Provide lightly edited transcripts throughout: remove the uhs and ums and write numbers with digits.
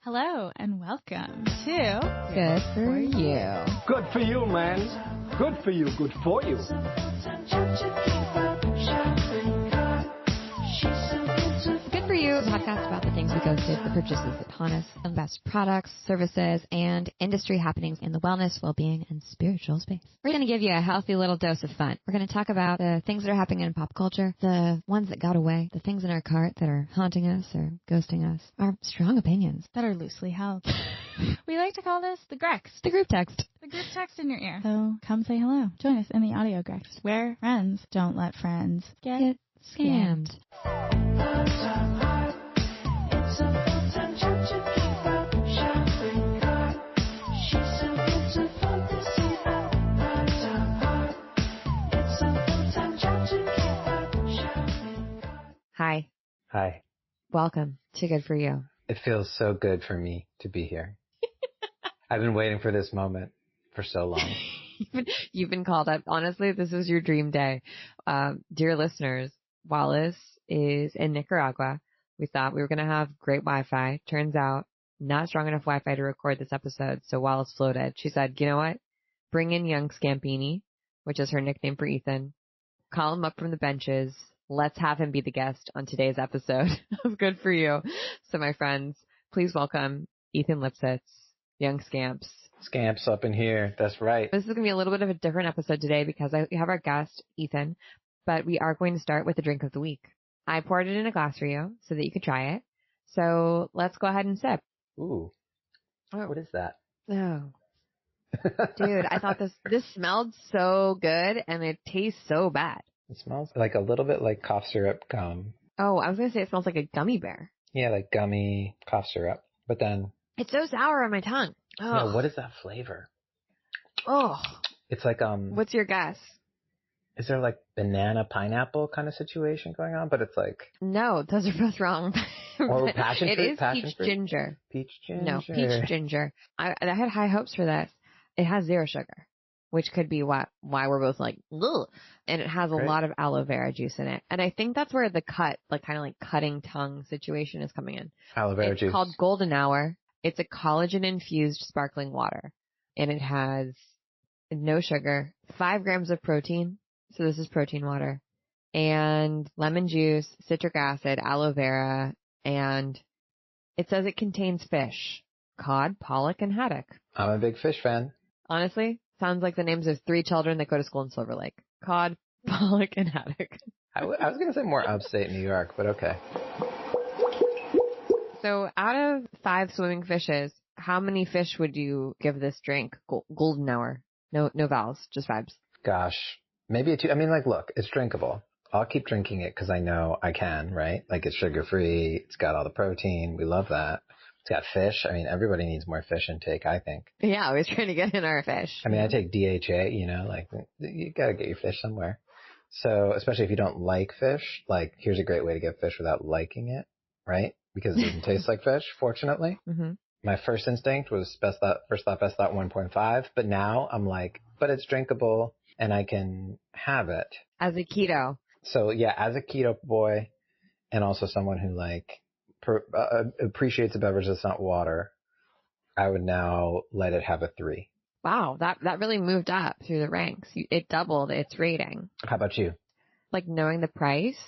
Hello and welcome to Good for You. Good for you, man. Good for you. Good for you. Good for You, a podcast about the things we ghosted, the purchases that haunt us, the best products, services, and industry happenings in the wellness, well-being, and spiritual space. We're going to give you a healthy little dose of fun. We're going to talk about the things that are happening in pop culture, the ones that got away, the things in our cart that are haunting us or ghosting us, our strong opinions that are loosely held. We like to call this the Grex. The group text. The group text in your ear. So come say hello. Join us in the audio Grex, where friends don't let friends get scammed. Hi. Hi. Welcome to Good for You. It feels so good for me to be here. I've been waiting for this moment for so long. You've been called up. Honestly, this was your dream day. Dear listeners, Wallace is in Nicaragua. We thought we were going to have great Wi-Fi. Turns out, not strong enough Wi-Fi to record this episode, so Wallace floated. She said, you know what? Bring in young Scampini, which is her nickname for Ethan. Call him up from the benches. Let's have him be the guest on today's episode of Good for You. So my friends, please welcome Ethan Lipsitz, young Scamps. Scamps up in here. That's right. This is going to be a little bit of a different episode today because we have our guest, Ethan, but we are going to start with the drink of the week. I poured it in a glass for you so that you could try it. So let's go ahead and sip. Ooh. Oh. What is that? Oh. Dude, I thought this smelled so good and it tastes so bad. It smells like a little bit like cough syrup gum. Oh, I was going to say it smells like a gummy bear. Yeah, like gummy cough syrup. But then... It's so sour on my tongue. Yeah, what is that flavor? Oh. It's like... What's your guess? Is there like banana pineapple kind of situation going on? But it's like... No, those are both wrong. Or passion fruit? It is passion peach fruit? ginger. Peach ginger. No, peach ginger. I had high hopes for this. It has zero sugar, which could be why we're both like, ugh. And it has a lot of aloe vera juice in it. And I think that's where the kind of cutting tongue situation is coming in. Aloe vera juice. It's called Gldn Hour. It's a collagen-infused sparkling water. And it has no sugar, 5 grams of protein. So this is protein water. And lemon juice, citric acid, aloe vera, and it says it contains fish. Cod, pollock, and haddock. I'm a big fish fan. Honestly, sounds like the names of 3 children that go to school in Silver Lake. Cod, pollock, and haddock. I was going to say more upstate New York, but okay. So out of 5 swimming fishes, how many fish would you give this drink? Gldn Hour. No vowels, just vibes. Gosh, maybe a 2. I mean, like, look, it's drinkable. I'll keep drinking it because I know I can, right? Like, it's sugar-free. It's got all the protein. We love that. It's got fish. I mean, everybody needs more fish intake, I think. Yeah, I was trying to get in our fish. I mean, I take DHA, like, you got to get your fish somewhere. So, especially if you don't like fish, like, here's a great way to get fish without liking it, right? Because it doesn't taste like fish, fortunately. Mm-hmm. My first instinct was best thought 1.5, but now I'm like, but it's drinkable and I can have it. As a keto. So, yeah, as a keto boy and also someone who, like, appreciates a beverage that's not water, I would now let it have a 3. Wow, that really moved up through the ranks. It doubled its rating. How about you? Like, knowing the price,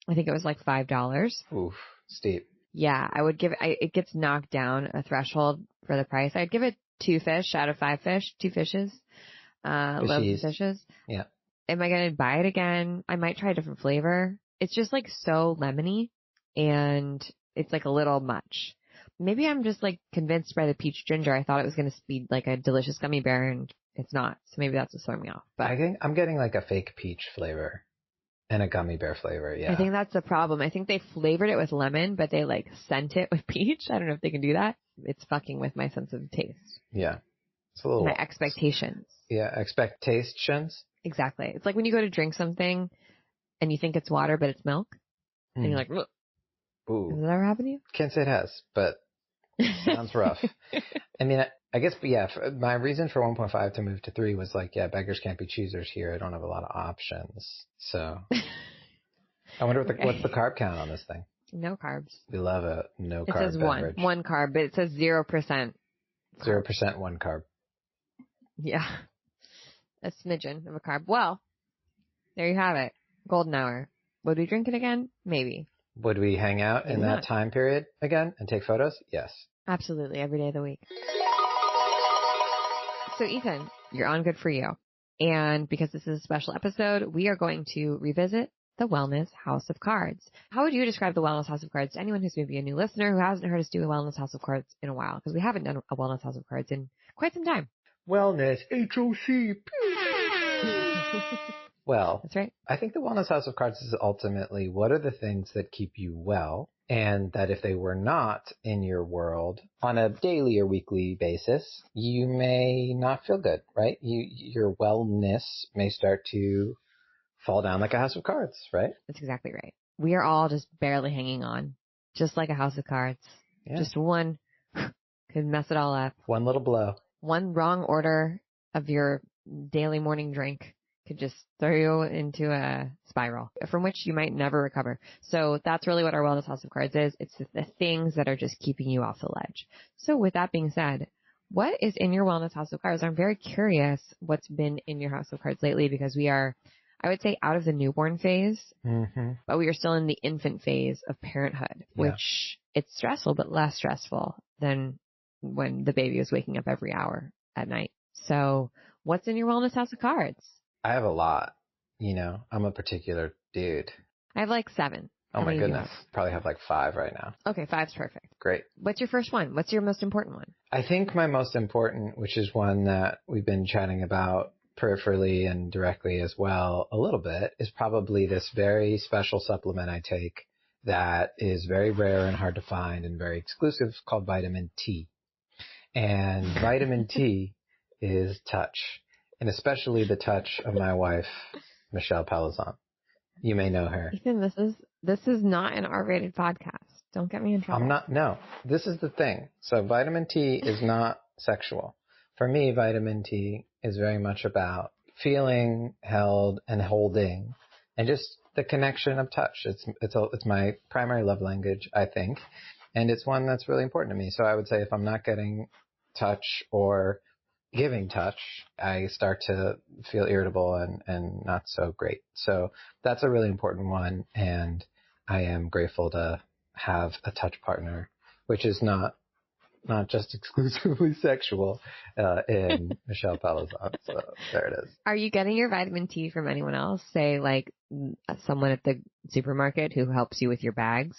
I think it was like $5. Oof, steep. Yeah, I would give it gets knocked down a threshold for the price. I'd give it 2 fish out of 5 fish, 2 fishes. Love the fishes. Yeah. Am I going to buy it again? I might try a different flavor. It's just like so lemony and it's like a little much. Maybe I'm just like convinced by the peach ginger. I thought it was going to be like a delicious gummy bear and it's not. So maybe that's what's throwing me off. But I think I'm getting like a fake peach flavor and a gummy bear flavor. Yeah. I think that's the problem. I think they flavored it with lemon, but they like sent it with peach. I don't know if they can do that. It's fucking with my sense of taste. Yeah. It's a little. My expectations. Yeah. Expectations. Exactly. It's like when you go to drink something and you think it's water, but it's milk. And you're like, ugh. Ooh. Has that ever happened to you? Can't say it has, but sounds rough. I mean, I guess, but yeah, my reason for 1.5 to move to 3 was like, yeah, beggars can't be choosers here. I don't have a lot of options. So I wonder what's the carb count on this thing? No carbs. We love a no carb It says beverage. one carb, but it says 0%. 0% one carb. Yeah. A smidgen of a carb. Well, there you have it. Golden hour. Would we drink it again? Maybe. Would we hang out in that time period again and take photos? Yes. Absolutely. Every day of the week. So Ethan, you're on Good For You. And because this is a special episode, we are going to revisit the Wellness House of Cards. How would you describe the Wellness House of Cards to anyone who's maybe a new listener who hasn't heard us do a Wellness House of Cards in a while? Because we haven't done a Wellness House of Cards in quite some time. Wellness, HOC. Well, that's right. I think the Wellness House of Cards is ultimately what are the things that keep you well, and that if they were not in your world on a daily or weekly basis, you may not feel good, right? Your wellness may start to fall down like a house of cards, right? That's exactly right. We are all just barely hanging on, just like a house of cards. Yeah. Just one could mess it all up. One little blow. One wrong order of your daily morning drink could just throw you into a spiral from which you might never recover. So that's really what our Wellness House of Cards is. It's the things that are just keeping you off the ledge. So with that being said, what is in your Wellness House of Cards? I'm very curious what's been in your House of Cards lately, because we are, I would say, out of the newborn phase, but we are still in the infant phase of parenthood, which it's stressful, but less stressful than when the baby was waking up every hour at night. So what's in your Wellness House of Cards? I have a lot. I'm a particular dude. I have like 7. Oh my goodness. Probably have like 5 right now. Okay, 5's perfect. Great. What's your first one? What's your most important one? I think my most important, which is one that we've been chatting about peripherally and directly as well a little bit, is probably this very special supplement I take that is very rare and hard to find and very exclusive, called vitamin T. And vitamin T is touch. And especially the touch of my wife, Michelle Palazan. You may know her. Ethan, this is not an R-rated podcast. Don't get me in trouble. No. This is the thing. So vitamin T is not sexual. For me, vitamin T is very much about feeling held and holding and just the connection of touch. It's my primary love language, I think. And it's one that's really important to me. So I would say if I'm not getting touch or giving touch, I start to feel irritable and not so great. So that's a really important one. And I am grateful to have a touch partner, which is not just exclusively sexual, in Michelle Palazan. So there it is. Are you getting your vitamin T from anyone else? Say like someone at the supermarket who helps you with your bags,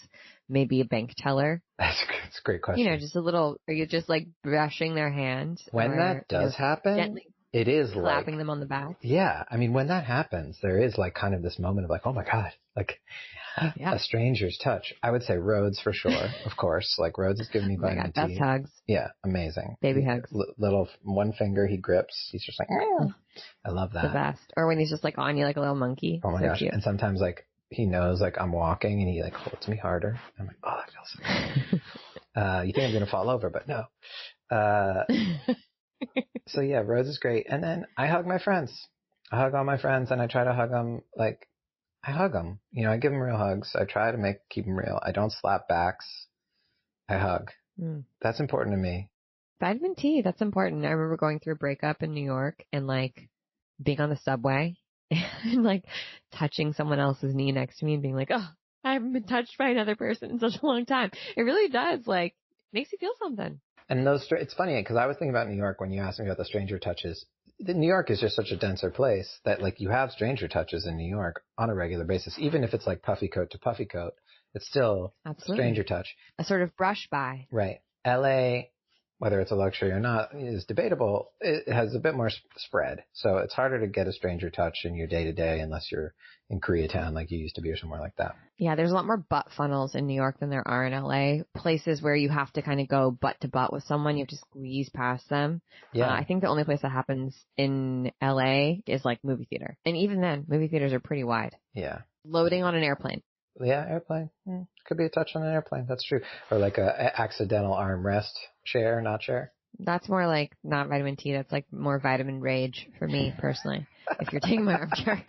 maybe a bank teller? That's a great question. Just a little, are you just like brushing their hand? When that does happen, gently it is slapping them on the back? Yeah. I mean, when that happens, there is like kind of this moment of like, oh my God, like a stranger's touch. I would say Rhodes for sure, of course. Like Rhodes is giving me vitamin T. Best hugs. Yeah, amazing. Baby hugs. Little one finger he grips. He's just like, I love that. The best. Or when he's just like on you like a little monkey. Oh my gosh. Cute. And sometimes like he knows like I'm walking and he like holds me harder. I'm like, oh, that feels so good. You think I'm going to fall over, but no. So yeah, Rhodes is great. And then I hug my friends. I hug all my friends and I try to hug them like, I hug them. I give them real hugs. I try to keep them real. I don't slap backs. I hug. That's important to me. Vitamin T, that's important. I remember going through a breakup in New York and like being on the subway and like touching someone else's knee next to me and being like, oh, I haven't been touched by another person in such a long time. It really does. Like, makes you feel something. And it's funny because I was thinking about New York when you asked me about the stranger touches. New York is just such a denser place that like you have stranger touches in New York on a regular basis. Even if it's like puffy coat to puffy coat, it's still a stranger touch. A sort of brush by. Right. LA, whether it's a luxury or not, is debatable. It has a bit more spread. So it's harder to get a stranger touch in your day to day unless you're in Koreatown like you used to be or somewhere like that. Yeah, there's a lot more butt funnels in New York than there are in LA. Places where you have to kind of go butt to butt with someone. You have to squeeze past them. Yeah. I think the only place that happens in LA is like movie theater. And even then, movie theaters are pretty wide. Yeah. Loading on an airplane. Yeah, airplane. Could be a touch on an airplane. That's true. Or like a accidental armrest chair, not chair. That's more like not vitamin T. That's like more vitamin rage for me personally. If you're taking my armchair.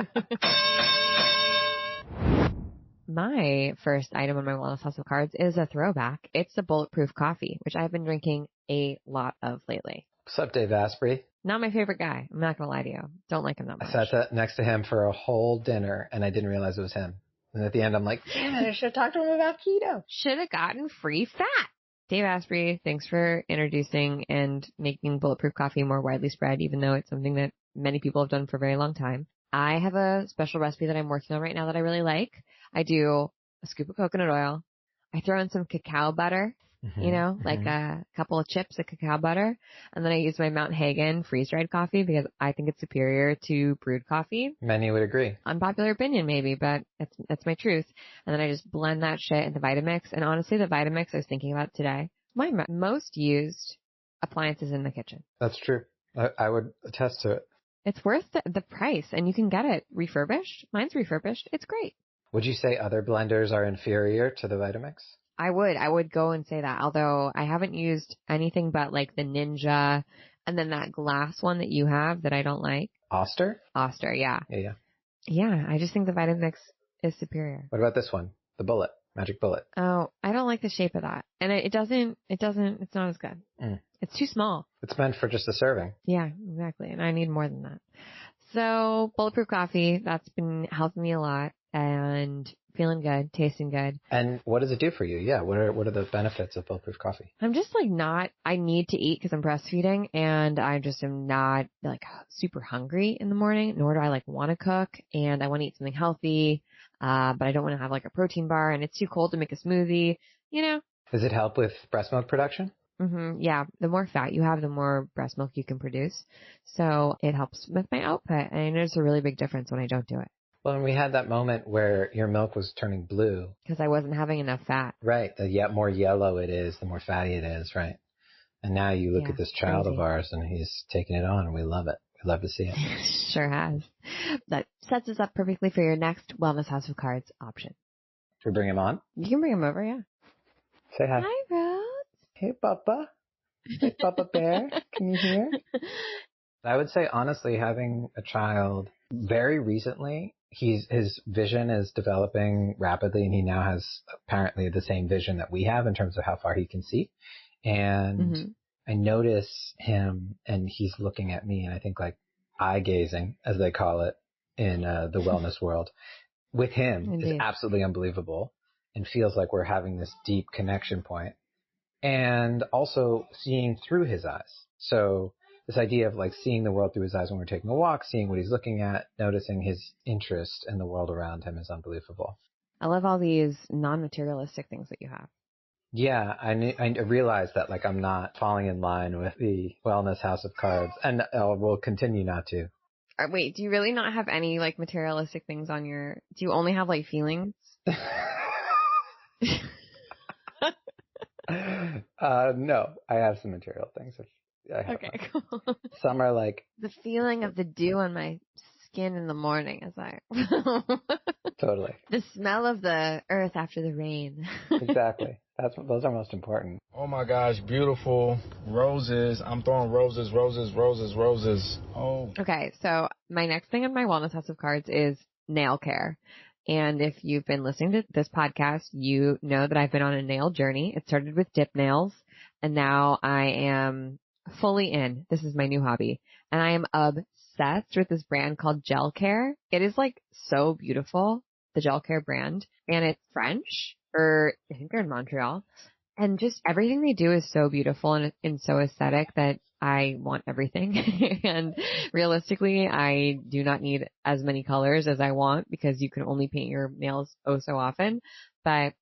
my first item on my Wellness House of Cards is a throwback. It's the Bulletproof coffee, which I've been drinking a lot of lately. What's up, Dave Asprey? Not my favorite guy. I'm not going to lie to you. Don't like him that much. I sat next to him for a whole dinner, and I didn't realize it was him. And at the end, I'm like, damn it, I should have talked to him about keto. Should have gotten free fat. Dave Asprey, thanks for introducing and making Bulletproof coffee more widely spread, even though it's something that many people have done for a very long time. I have a special recipe that I'm working on right now that I really like. I do a scoop of coconut oil. I throw in some cacao butter, like a couple of chips of cacao butter. And then I use my Mount Hagen freeze-dried coffee because I think it's superior to brewed coffee. Many would agree. Unpopular opinion maybe, but that's my truth. And then I just blend that shit into Vitamix. And honestly, the Vitamix I was thinking about today, my most used appliances in the kitchen. That's true. I would attest to it. It's worth the price, and you can get it refurbished. Mine's refurbished. It's great. Would you say other blenders are inferior to the Vitamix? I would go and say that, although I haven't used anything but like the Ninja and then that glass one that you have that I don't like. Oster, yeah. Yeah. Yeah, I just think the Vitamix is superior. What about this one? The Bullet, Magic Bullet. Oh, I don't like the shape of that. And it's not as good. It's too small. It's meant for just a serving. Yeah, exactly. And I need more than that. So Bulletproof coffee, that's been helping me a lot and feeling good, tasting good. And what does it do for you? Yeah. What are the benefits of Bulletproof coffee? I'm just like I need to eat because I'm breastfeeding and I just am not like super hungry in the morning, nor do I like want to cook, and I want to eat something healthy. But I don't want to have like a protein bar, and it's too cold to make a smoothie, Does it help with breast milk production? Yeah. The more fat you have, the more breast milk you can produce. So it helps with my output, and there's a really big difference when I don't do it. Well, and we had that moment where your milk was turning blue. Because I wasn't having enough fat. Right. The more yellow it is, the more fatty it is, right? And now you look at this child of ours, and he's taking it on, and we love it. We love to see it. Sure has. That sets us up perfectly for your next Wellness House of Cards option. Should we bring him on? You can bring him over, yeah. Say hi. Hi, Rose. Hey, Papa. Hey, Papa Bear. Can you hear? I would say, honestly, having a child very recently, his vision is developing rapidly, and he now has apparently the same vision that we have in terms of how far he can see. And I notice him, and he's looking at me, and I think like eye gazing, as they call it in the wellness world, with him is absolutely unbelievable, and feels like we're having this deep connection point, and also seeing through his eyes. So this idea of like seeing the world through his eyes when we're taking a walk, seeing what he's looking at, noticing his interest in the world around him is unbelievable. I love all these non-materialistic things that you have. Yeah, I realized that like I'm not falling in line with the Wellness House of Cards, and will continue not to. Wait, do you really not have any like materialistic things on your? Do you only have like feelings? No, I have some material things. Okay, cool. Some are like the feeling of the dew on my skin in the morning is like totally the smell of the earth after the rain. Exactly. Those are most important. Oh my gosh, beautiful roses. I'm throwing roses. Oh. Okay, so my next thing on my Wellness House of Cards is nail care. And if you've been listening to this podcast, you know that I've been on a nail journey. It started with dip nails, and now I am fully in. This is my new hobby, and I am obsessed with this brand called Gel Care. It is like so beautiful, the Gel Care brand, and it's French, or I think they're in Montreal, and just everything they do is so beautiful and so aesthetic that I want everything. And realistically, I do not need as many colors as I want because you can only paint your nails so often. But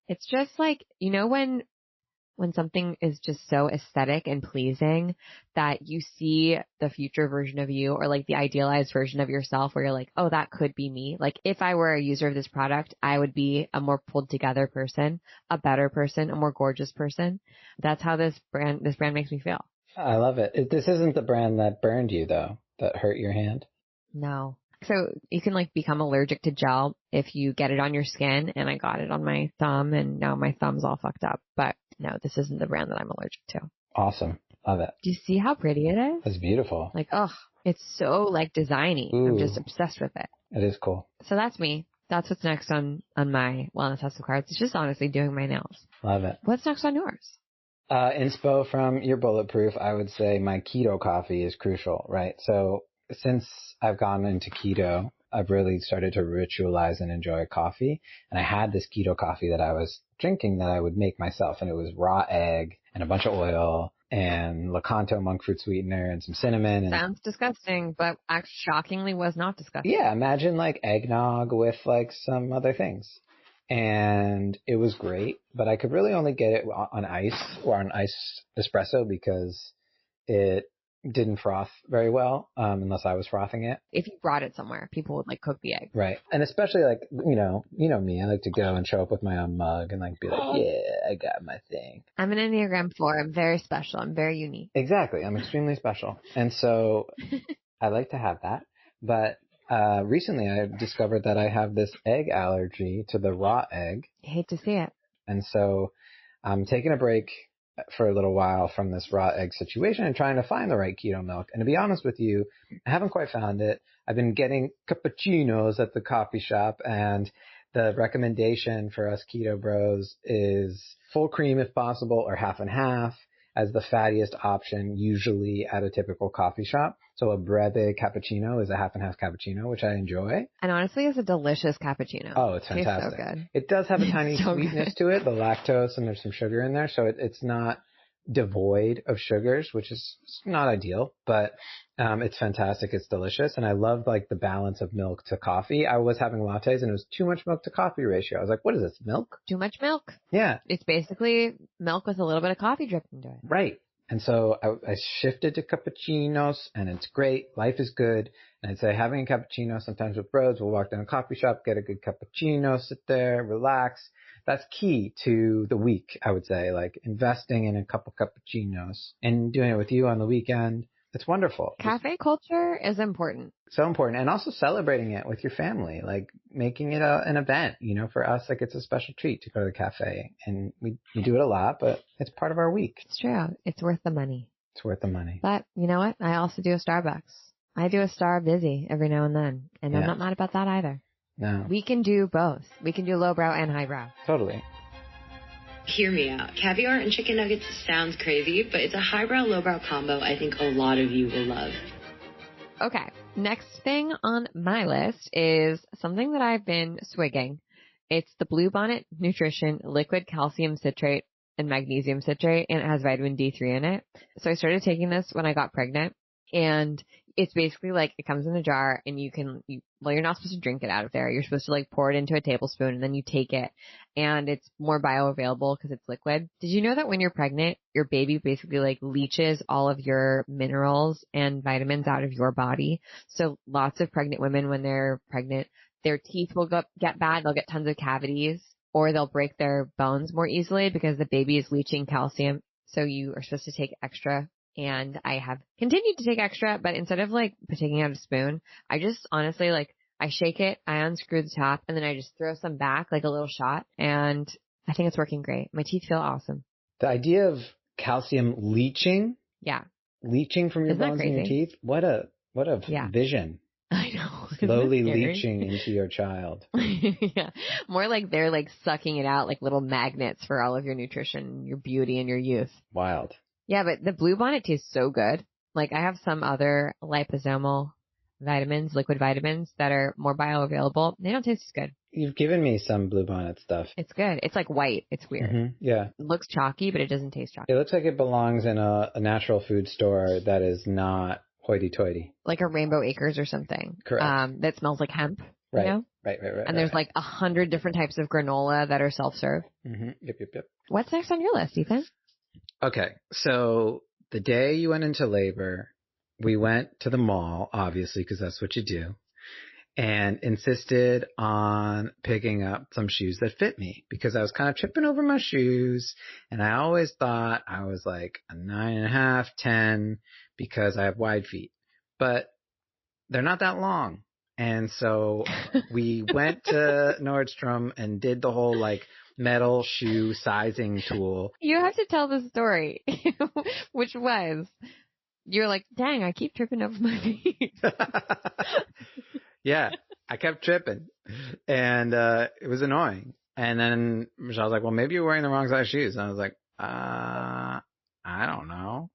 it's just like, when something is just so aesthetic and pleasing that you see the future version of you, or like the idealized version of yourself where you're like, oh, that could be me. Like if I were a user of this product, I would be a more pulled together person, a better person, a more gorgeous person. That's how this brand makes me feel. I love it. This isn't the brand that burned you though, that hurt your hand. No. So you can like become allergic to gel if you get it on your skin, and I got it on my thumb, and now my thumb's all fucked up. But no, this isn't the brand that I'm allergic to. Awesome. Love it. Do you see how pretty it is? It's beautiful. Like, it's so like designy. Ooh. I'm just obsessed with it. It is cool. So that's me. That's what's next on my wellness house of cards. It's just honestly doing my nails. Love it. What's next on yours? Inspo from your Bulletproof, I would say my keto coffee is crucial, right? So since I've gone into keto, I've really started to ritualize and enjoy coffee. And I had this keto coffee that I was drinking that I would make myself. And it was raw egg and a bunch of oil and Lakanto monk fruit sweetener and some cinnamon. And sounds disgusting, but shockingly was not disgusting. yeah, imagine like eggnog with like some other things. And it was great, but I could really only get it on ice or on ice espresso because it didn't froth very well, unless I was frothing it. If you brought it somewhere, people would like cook the egg. Right. And especially like, you know me, I like to go and show up with my own mug and like be like, yeah, I got my thing. I'm an Enneagram 4. I'm very special. I'm very unique. Exactly. I'm extremely special. And so I like to have that. But recently I discovered that I have this egg allergy to the raw egg. I hate to see it. And so I'm taking a break for a little while from this raw egg situation and trying to find the right keto milk. And to be honest with you, I haven't quite found it. I've been getting cappuccinos at the coffee shop, and the recommendation for us keto bros is full cream if possible or half and half as the fattiest option, usually at a typical coffee shop. So a breve cappuccino is a half and half cappuccino, which I enjoy. And honestly, it's a delicious cappuccino. Oh, it's fantastic. Tastes so good. It does have a tiny sweetness to it, the lactose, and there's some sugar in there. So it's not devoid of sugars, which is not ideal, but it's fantastic. It's delicious. And I love like the balance of milk to coffee. I was having lattes and it was too much milk to coffee ratio. I was like, what is this, milk? Too much milk. Yeah. It's basically milk with a little bit of coffee dripped into it. Right. And so I shifted to cappuccinos, and it's great. Life is good. And I'd say having a cappuccino sometimes with bros, we'll walk down a coffee shop, get a good cappuccino, sit there, relax. That's key to the week, I would say, like investing in a couple cappuccinos and doing it with you on the weekend. It's wonderful. Cafe culture is important. So important. And also celebrating it with your family, like making it an event, you know, for us, like it's a special treat to go to the cafe, and we do it a lot, but it's part of our week. It's true. It's worth the money. It's worth the money. But you know what? I also do a Starbucks. I do a Star Busy every now and then, and I'm not mad about that either. No. We can do both. We can do lowbrow and highbrow. Totally. Hear me out. Caviar and chicken nuggets sounds crazy, but it's a highbrow, lowbrow combo I think a lot of you will love. Okay. Next thing on my list is something that I've been swigging. It's the Bluebonnet Nutrition Liquid Calcium Citrate and Magnesium Citrate, and it has vitamin D3 in it. So I started taking this when I got pregnant, and it's basically like it comes in a jar, and you're not supposed to drink it out of there. You're supposed to like pour it into a tablespoon, and then you take it, and it's more bioavailable because it's liquid. Did you know that when you're pregnant, your baby basically like leaches all of your minerals and vitamins out of your body? So lots of pregnant women, when they're pregnant, their teeth will get bad. They'll get tons of cavities, or they'll break their bones more easily because the baby is leaching calcium. So you are supposed to take extra. And I have continued to take extra, but instead of like taking out a spoon, I just honestly like I shake it, I unscrew the top, and then I just throw some back like a little shot, and I think it's working great. My teeth feel awesome. The idea of calcium leaching? Yeah. Leaching from your bones and your teeth? What a vision. I know. Slowly leaching into your child. Yeah. More like they're like sucking it out like little magnets for all of your nutrition, your beauty, and your youth. Wild. Yeah, but the Bluebonnet tastes so good. Like I have some other liposomal vitamins, liquid vitamins that are more bioavailable. They don't taste as good. You've given me some Bluebonnet stuff. It's good. It's like white. It's weird. Mm-hmm. Yeah. It looks chalky, but it doesn't taste chalky. It looks like it belongs in a natural food store that is not hoity-toity. Like a Rainbow Acres or something. Correct. That smells like hemp. Right. You know? Right. And there's like 100 different types of granola that are self-serve. Mm-hmm. Yep. What's next on your list, Ethan? Okay. So the day you went into labor, we went to the mall, obviously, because that's what you do, and insisted on picking up some shoes that fit me because I was kind of tripping over my shoes, and I always thought I was like a 9.5, 10 because I have wide feet, but they're not that long. And so we went to Nordstrom and did the whole like metal shoe sizing tool. You have to tell the story, which was, you're like, dang, I keep tripping over my feet. Yeah. I kept tripping, and it was annoying. And then Michelle was like, well, maybe you're wearing the wrong size shoes. And I was like, I don't know.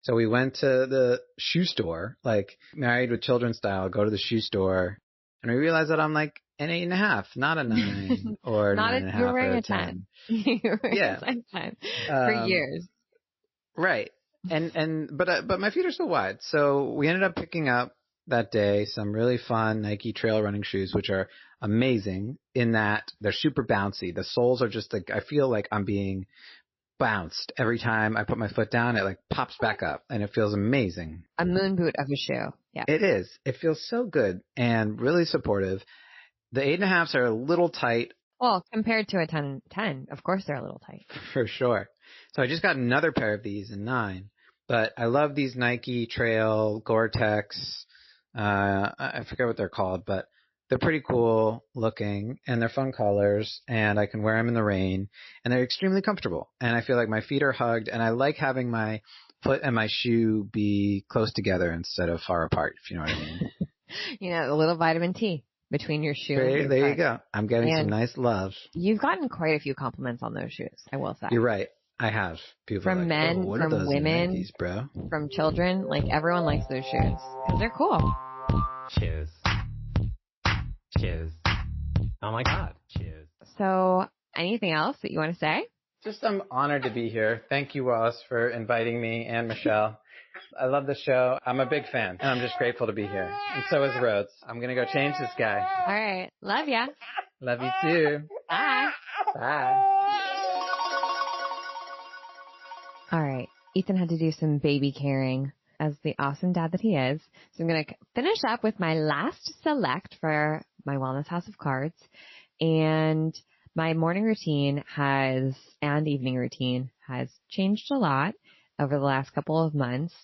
So we went to the shoe store, like Married with Children style, go to the shoe store, and we realized that I'm like an 8.5, not a 9 or not 9.5 you're wearing or a 10. You're wearing a size 10 for years. Right. But my feet are still wide. So we ended up picking up that day some really fun Nike trail running shoes, which are amazing in that they're super bouncy. The soles are just like, I feel like I'm being bounced every time I put my foot down. It like pops back up and it feels amazing. A moon boot of a shoe. Yeah. It is. It feels so good and really supportive. The 8.5s are a little tight. Well, compared to a 10, of course they're a little tight. For sure. So I just got another pair of these in 9. But I love these Nike Trail Gore-Tex. I forget what they're called, but they're pretty cool looking and they're fun colors and I can wear them in the rain and they're extremely comfortable. And I feel like my feet are hugged and I like having my foot and my shoe be close together instead of far apart, if you know what I mean. You know, a little vitamin T between your shoe and your There foot. you go. I'm getting some nice love. You've gotten quite a few compliments on those shoes, I will say. You're right. I have. People from like, men, what from are those women, Nikes, bro? From children. Like, everyone likes those shoes because they're cool. Cheers. Cheers. Oh my God. Cheers. So, anything else that you want to say? Just I'm honored to be here. Thank you, Wallace, for inviting me and Michelle. I love the show. I'm a big fan, and I'm just grateful to be here. And so is Rhodes. I'm going to go change this guy. All right. Love ya. Love you too. Bye. Bye. All right. Ethan had to do some baby caring as the awesome dad that he is. So I'm going to finish up with my last select for my Wellness House of Cards. And my morning routine and evening routine has changed a lot over the last couple of months.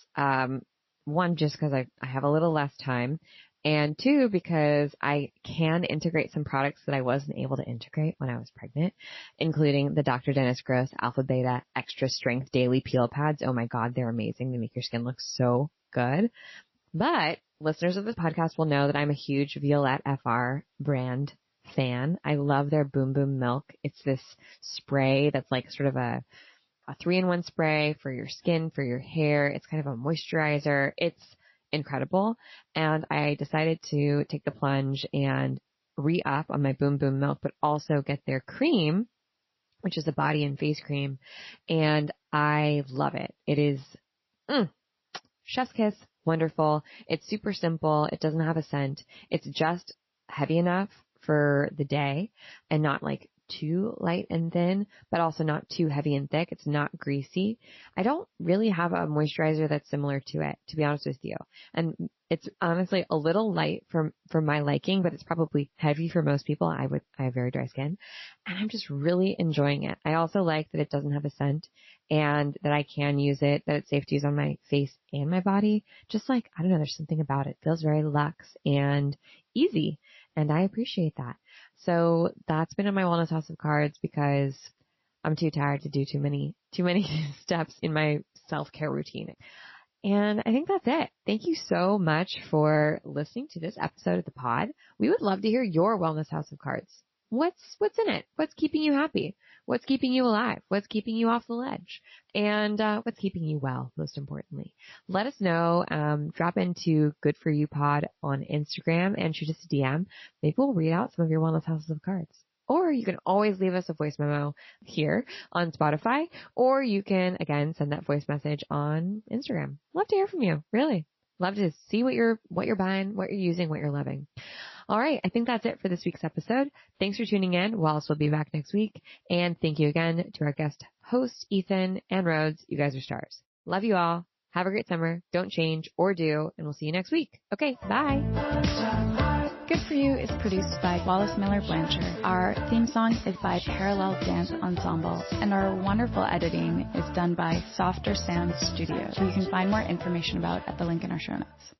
One, just because I have a little less time. And 2, because I can integrate some products that I wasn't able to integrate when I was pregnant, including the Dr. Dennis Gross Alpha Beta Extra Strength Daily Peel Pads. Oh my God, they're amazing. They make your skin look so good. But listeners of this podcast will know that I'm a huge Violette FR brand fan. I love their Boom Boom Milk. It's this spray that's like sort of a 3-in-1 spray for your skin, for your hair. It's kind of a moisturizer. It's incredible. And I decided to take the plunge and re-up on my Boom Boom Milk, but also get their cream, which is a body and face cream. And I love it. It is chef's kiss. Wonderful. It's super simple. It doesn't have a scent. It's just heavy enough for the day and not like too light and thin, but also not too heavy and thick. It's not greasy. I don't really have a moisturizer that's similar to it, to be honest with you. And it's honestly a little light for my liking, but it's probably heavy for most people. I have very dry skin and I'm just really enjoying it. I also like that it doesn't have a scent and that I can use it, that it's safe to use on my face and my body. Just like, I don't know, there's something about it. It feels very luxe and easy. And I appreciate that. So that's been in my Wellness House of Cards because I'm too tired to do too many steps in my self-care routine. And I think that's it. Thank you so much for listening to this episode of the pod. We would love to hear your Wellness House of Cards. What's in it? What's keeping you happy? What's keeping you alive? What's keeping you off the ledge? And what's keeping you well, most importantly? Let us know. Drop into Good For You Pod on Instagram and shoot us a DM. Maybe we'll read out some of your Wellness Houses of Cards. Or you can always leave us a voice memo here on Spotify. Or you can, again, send that voice message on Instagram. Love to hear from you. Really. Love to see what you're buying, what you're using, what you're loving. All right. I think that's it for this week's episode. Thanks for tuning in. Wallace will be back next week. And thank you again to our guest hosts, Ethan and Rhodes. You guys are stars. Love you all. Have a great summer. Don't change or do. And we'll see you next week. Okay. Bye. Good For You is produced by Wallace Miller Blanchard. Our theme song is by Parallel Dance Ensemble. And our wonderful editing is done by Softer Sound Studios, who you can find more information about at the link in our show notes.